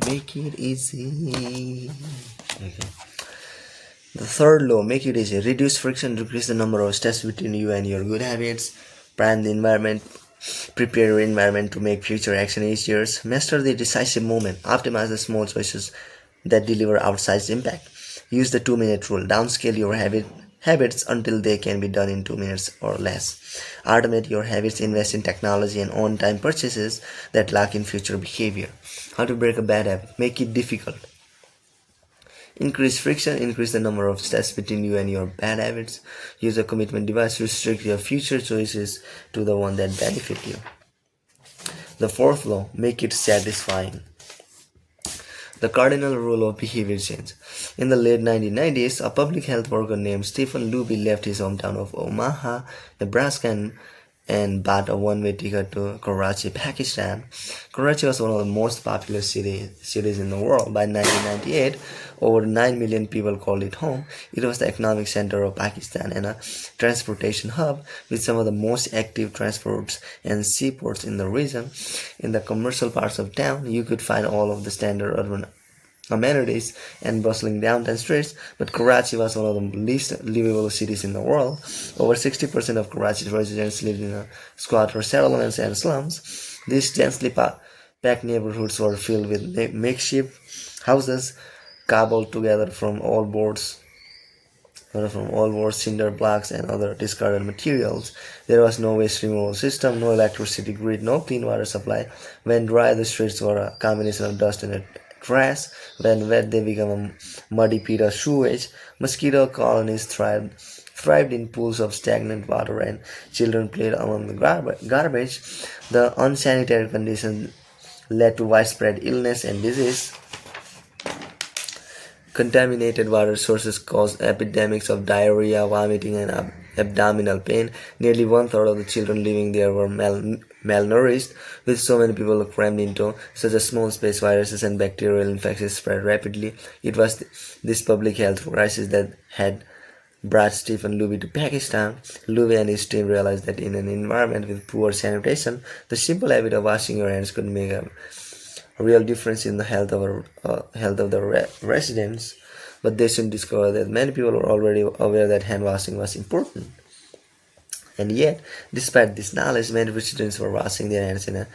Make it easy. Okay. The third law, make it easy. Reduce friction, decrease the number of steps between you and your good habits. Plan the environment, prepare your environment to make future action easier. Master the decisive moment. Optimize the small choices that deliver outsized impact. Use the 2-minute rule. Downscale your habits until they can be done in 2 minutes or less. Automate your habits, invest in technology and on-time purchases that lock in future behavior. How to break a bad habit? Make it difficult. Increase friction, increase the number of steps between you and your bad habits. Use a commitment device to restrict your future choices to the one that benefit you. The fourth law, make it satisfying. The cardinal rule of behavior change. In the late 1990s, a public health worker named Stephen Luby left his hometown of Omaha, Nebraska and bought a one-way ticket to Karachi, Pakistan. Karachi was one of the most populous cities in the world. By 1998, over 9 million people called it home. It was the economic center of Pakistan and a transportation hub with some of the most active transports and seaports in the region. In the commercial parts of town, you could find all of the standard urban amenities and bustling downtown streets, but Karachi was one of the least livable cities in the world. Over 60% of Karachi's residents lived in squatter settlements and slums. These densely packed neighborhoods were filled with makeshift houses cobbled together from all boards, cinder blocks, and other discarded materials. There was no waste removal system, no electricity grid, no clean water supply. When dry, the streets were a combination of dust and grass. When wet, they become a muddy pit of sewage. Mosquito colonies thrived in pools of stagnant water, and children played among the garbage. The unsanitary conditions led to widespread illness and disease. Contaminated water sources caused epidemics of diarrhea, vomiting, and abdominal pain. Nearly one-third of the children living there were malnourished. With so many people crammed into such a small space, viruses and bacterial infections spread rapidly. It was this public health crisis that had brought Stephen Luby to Pakistan. Luby and his team realized that in an environment with poor sanitation, the simple habit of washing your hands could make a real difference in the health of the residents. But they soon discovered that many people were already aware that hand washing was important. And yet, despite this knowledge, many residents were washing their hands in a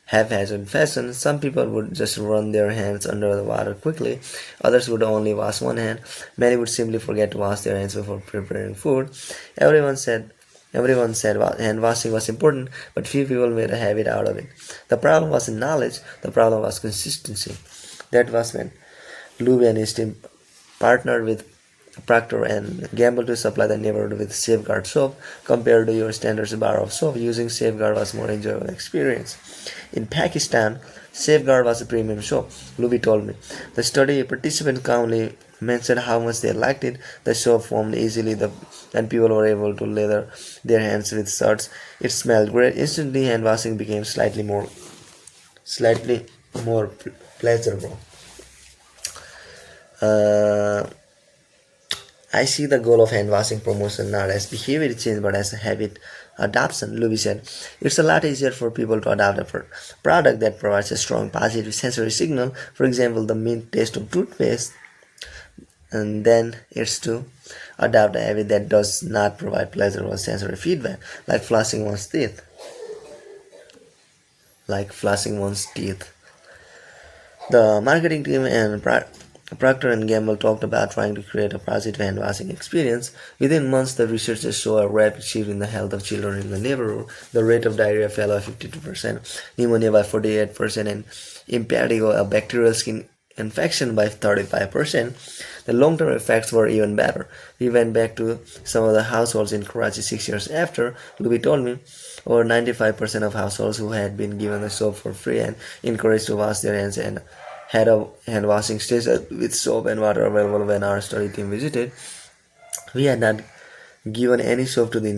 haphazard fashion. Some people would just run their hands under the water quickly. Others would only wash one hand. Many would simply forget to wash their hands before preparing food. Everyone said hand washing was important, but few people made a habit out of it. The problem wasn't knowledge, the problem was consistency. That was when Luby and his team partnered with Procter and Gamble to supply the neighborhood with Safeguard soap. Compared to your standard bar of soap, using Safeguard was more enjoyable experience. In Pakistan, Safeguard was a premium soap, Luby told me. The study participants calmly mentioned how much they liked it. The soap foamed easily and people were able to lather their hands with suds. It smelled great. Instantly, hand washing became slightly more pleasurable. I see the goal of hand washing promotion not as behavior change but as a habit adoption, Luby said. It's a lot easier for people to adopt a product that provides a strong positive sensory signal, for example, the mint taste of toothpaste, and then it's to adopt a habit that does not provide pleasurable sensory feedback, like flossing one's teeth. The marketing team and Procter and Gamble talked about trying to create a positive hand washing experience. Within months, the researchers saw a rapid shift in the health of children in the neighborhood. The rate of diarrhea fell by 52%, pneumonia by 48%, and impetigo, a bacterial skin infection, by 35%. The long-term effects were even better. We went back to some of the households in Karachi 6 years after. Luby told me over 95% of households who had been given the soap for free and encouraged to wash their hands and had a hand washing station with soap and water available when our study team visited. We had not given any soap to the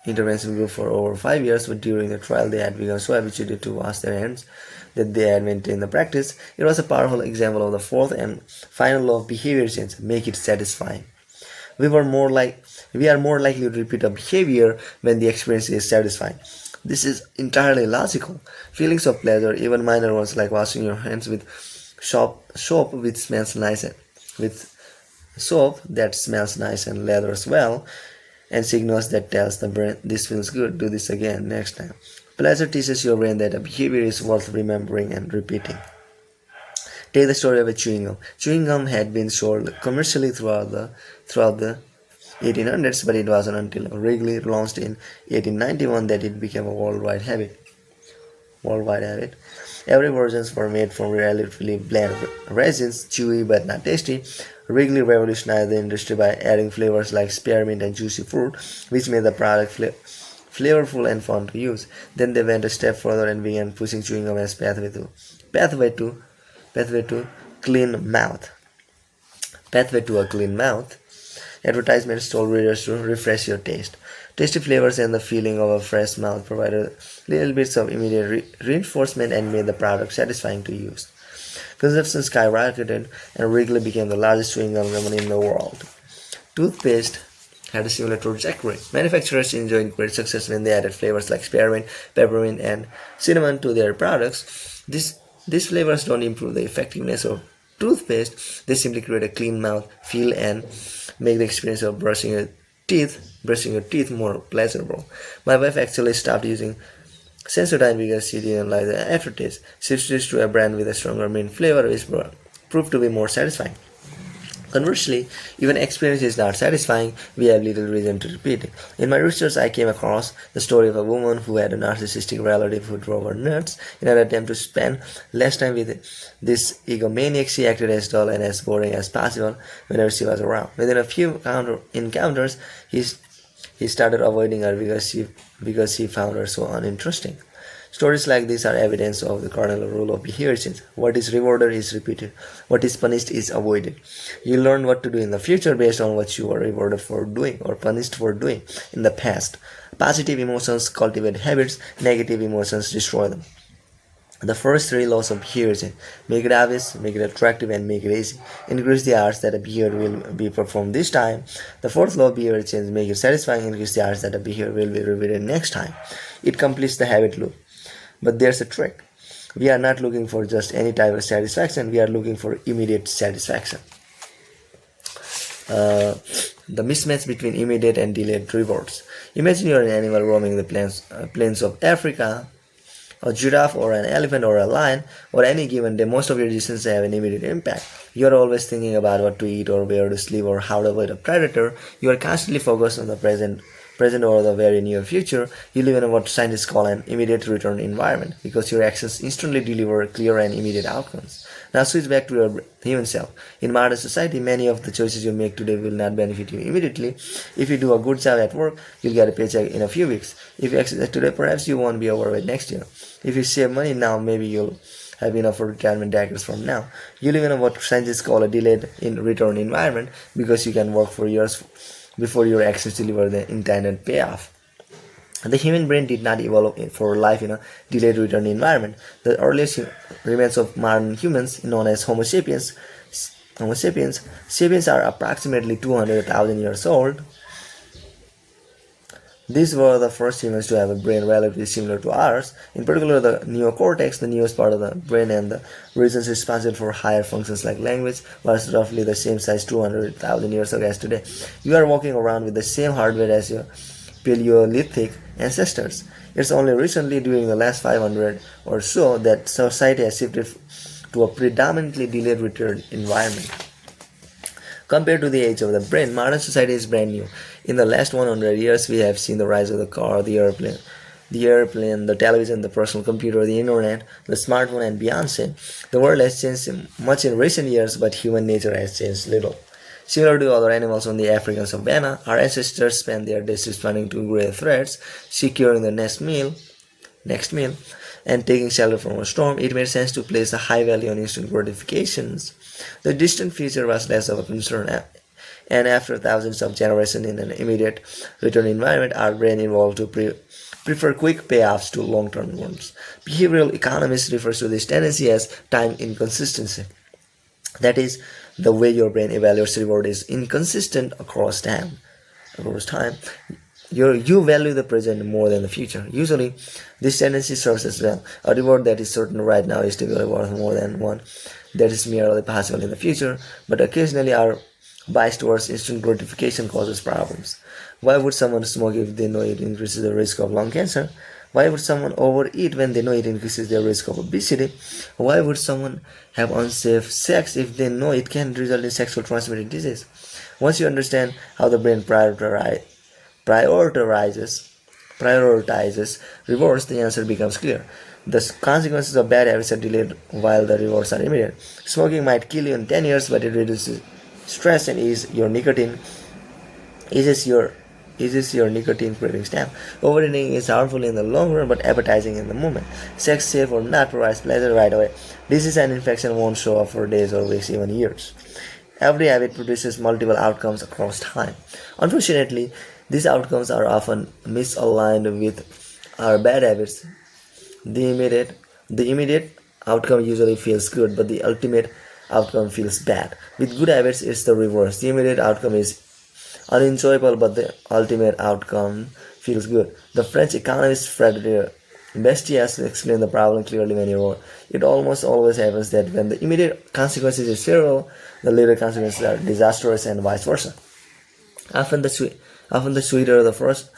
intervention group for over 5 years, but during the trial they had become so habituated to wash their hands that they had maintained the practice. It was a powerful example of the fourth and final law of behavior change: make it satisfying. We are more likely to repeat a behavior when the experience is satisfying. This is entirely logical. Feelings of pleasure, even minor ones like washing your hands with soap which smells nice and with soap that smells nice and lathers well, and signals that tells the brain this feels good, do this again next time. Pleasure teaches your brain that a behavior is worth remembering and repeating. Take the story of a chewing gum. Chewing gum had been sold commercially throughout the 1800s, but it wasn't until Wrigley launched in 1891 that it became a worldwide habit. Every versions were made from relatively bland resins, chewy but not tasty. Wrigley revolutionized the industry by adding flavors like spearmint and juicy fruit, which made the product flavorful and fun to use. Then they went a step further and began pushing chewing gum as pathway to clean mouth. Pathway to a clean mouth. Advertisements told readers to refresh your taste. Tasty flavors and the feeling of a fresh mouth provided little bits of immediate reinforcement and made the product satisfying to use. Consumption skyrocketed and Wrigley became the largest chewing gum company in the world. Toothpaste had a similar trajectory. Manufacturers enjoyed great success when they added flavors like spearmint, peppermint, and cinnamon to their products. These flavors don't improve the effectiveness of toothpaste, they simply create a clean mouth feel and make the experience of brushing your teeth more pleasurable. My wife actually stopped using Sensodyne because she didn't like the aftertaste. She switched to a brand with a stronger mint flavor which proved to be more satisfying. Conversely, even experience is not satisfying, we have little reason to repeat it. In my research, I came across the story of a woman who had a narcissistic relative who drove her nuts. In an attempt to spend less time with this egomaniac, she acted as dull and as boring as possible whenever she was around. Within a few encounters, he started avoiding her because he found her so uninteresting. Stories like this are evidence of the cardinal rule of behavior change. What is rewarded is repeated. What is punished is avoided. You learn what to do in the future based on what you were rewarded for doing or punished for doing in the past. Positive emotions cultivate habits, negative emotions destroy them. The first three laws of behavior change: make it obvious, make it attractive, and make it easy. Increase the odds that a behavior will be performed this time. The fourth law of behavior change: make it satisfying, increase the odds that a behavior will be repeated next time. It completes the habit loop. But there's a trick. We are not looking for just any type of satisfaction, we are looking for immediate satisfaction. The mismatch between immediate and delayed rewards. Imagine you're an animal roaming the plains of Africa, a giraffe or an elephant or a lion, or any given day. Most of your decisions have an immediate impact. You are always thinking about what to eat or where to sleep or how to avoid a predator. You are constantly focused on the present or the very near future. You live in what scientists call an immediate return environment because your actions instantly deliver clear and immediate outcomes. Now switch back to your human self. In modern society, many of the choices you make today will not benefit you immediately. If you do a good job at work, you'll get a paycheck in a few weeks. If you exercise today, perhaps you won't be overweight next year. If you save money now, maybe you'll have enough for retirement decades from now. You live in what scientists call a delayed return environment because you can work for years before your actions deliver the intended payoff. The human brain did not evolve for life in a delayed return environment. The earliest remains of modern humans, known as Homo sapiens, sapiens are approximately 200,000 years old. These were the first humans to have a brain relatively similar to ours. In particular, the neocortex, the newest part of the brain and the regions responsible for higher functions like language, was roughly the same size 200,000 years ago as today. You are walking around with the same hardware as your Paleolithic ancestors. It's only recently, during the last 500 or so, that society has shifted to a predominantly delayed return environment. Compared to the age of the brain, modern society is brand new. In the last 100 years, we have seen the rise of the car, the airplane, the television, the personal computer, the internet, the smartphone, and beyond. The world has changed much in recent years, but human nature has changed little. Similar to other animals on the African savanna, our ancestors spent their days responding to grave threats, securing the next meal, and taking shelter from a storm. It made sense to place a high value on instant gratifications. The distant future was less of a concern, and after thousands of generations in an immediate return environment, our brain evolved to prefer quick payoffs to long-term ones. Behavioral economists refer to this tendency as time inconsistency. That is, the way your brain evaluates reward is inconsistent across time. You value the present more than the future. Usually, this tendency serves as well. A reward that is certain right now is typically worth more than one that is merely possible in the future, but occasionally our bias towards instant gratification causes problems. Why would someone smoke if they know it increases the risk of lung cancer? Why would someone overeat when they know it increases their risk of obesity? Why would someone have unsafe sex if they know it can result in sexual transmitted disease? Once you understand how the brain prioritizes prioritizes rewards, the answer becomes clear. The consequences of bad habits are delayed while the rewards are immediate. Smoking might kill you in 10 years, but it reduces stress and eases your nicotine craving stamp. Overeating is harmful in the long run but appetizing in the moment. Sex, safe or not, provides pleasure right away. Disease and infection won't show up for days or weeks, even years. Every habit produces multiple outcomes across time. Unfortunately, these outcomes are often misaligned with our bad habits. The immediate outcome usually feels good, but the ultimate outcome feels bad. With good habits, it's the reverse. The immediate outcome is unenjoyable, but the ultimate outcome feels good. The French economist Frédéric Bastiat explained the problem clearly when he wrote, "It almost always happens that when the immediate consequences is favorable, the later consequences are disastrous and vice versa. Often the sweeter the first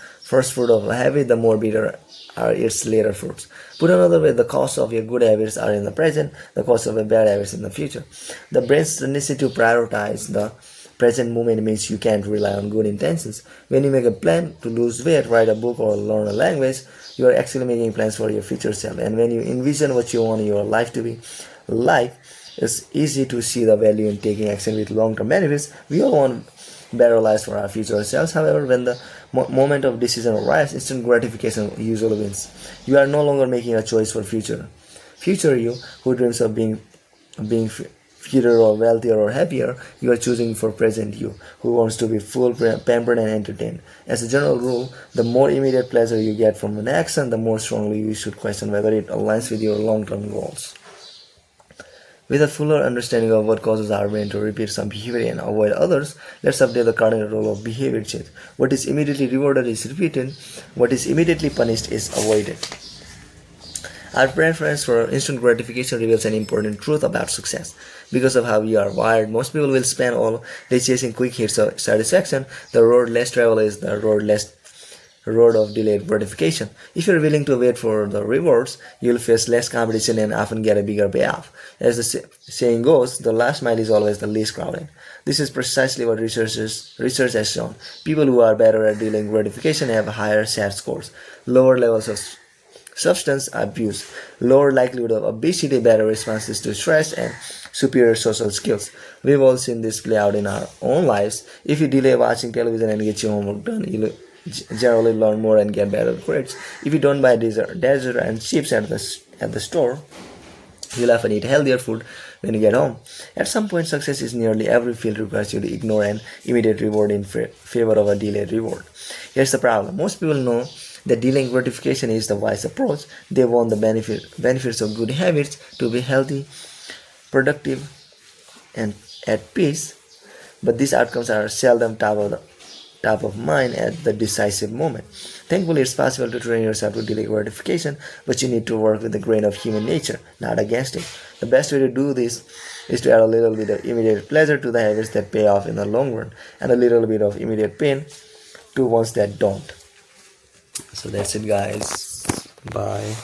fruit of a habit, the more bitter are its later fruits. Put another way, the cost of your good habits are in the present, the cost of your bad habits in the future. The brain's tendency to prioritize the present moment means you can't rely on good intentions. When you make a plan to lose weight, write a book, or learn a language, you are actually making plans for your future self. And when you envision what you want your life to be like, it's easy to see the value in taking action with long-term benefits. We all want better lives for our future selves. However, when the moment of decision arrives, instant gratification usually wins. You are no longer making a choice for future you who dreams of being fitter or wealthier or happier. You are choosing for present you who wants to be full, pampered and entertained. As a general rule, the more immediate pleasure you get from an action, the more strongly you should question whether it aligns with your long-term goals. With a fuller understanding of what causes our brain to repeat some behavior and avoid others, let's update the cardinal role of behavior change. What is immediately rewarded is repeated, what is immediately punished is avoided. Our preference for instant gratification reveals an important truth about success. Because of how we are wired, most people will spend all day chasing quick hits of satisfaction. The road less traveled is the road of delayed gratification. If you're willing to wait for the rewards, you'll face less competition and often get a bigger payoff. As the saying goes, the last mile is always the least crowded. This is precisely what research has shown. People who are better at delaying gratification have higher SAT scores, lower levels of substance abuse, lower likelihood of obesity, better responses to stress, and superior social skills. We've all seen this play out in our own lives. If you delay watching television and get your homework done, you'll generally learn more and get better grades. If you don't buy dessert and chips at the store, you'll often eat healthier food when you get home. At some point, success in nearly every field requires you to ignore an immediate reward in favor of a delayed reward. Here's the problem. Most people know that delaying gratification is the wise approach. They want the benefits of good habits to be healthy, productive, and at peace, but these outcomes are seldom top of mind at the decisive moment. Thankfully, it's possible to train yourself to delay gratification, but you need to work with the grain of human nature, not against it. The best way to do this is to add a little bit of immediate pleasure to the habits that pay off in the long run, and a little bit of immediate pain to ones that don't. So that's it, guys. Bye.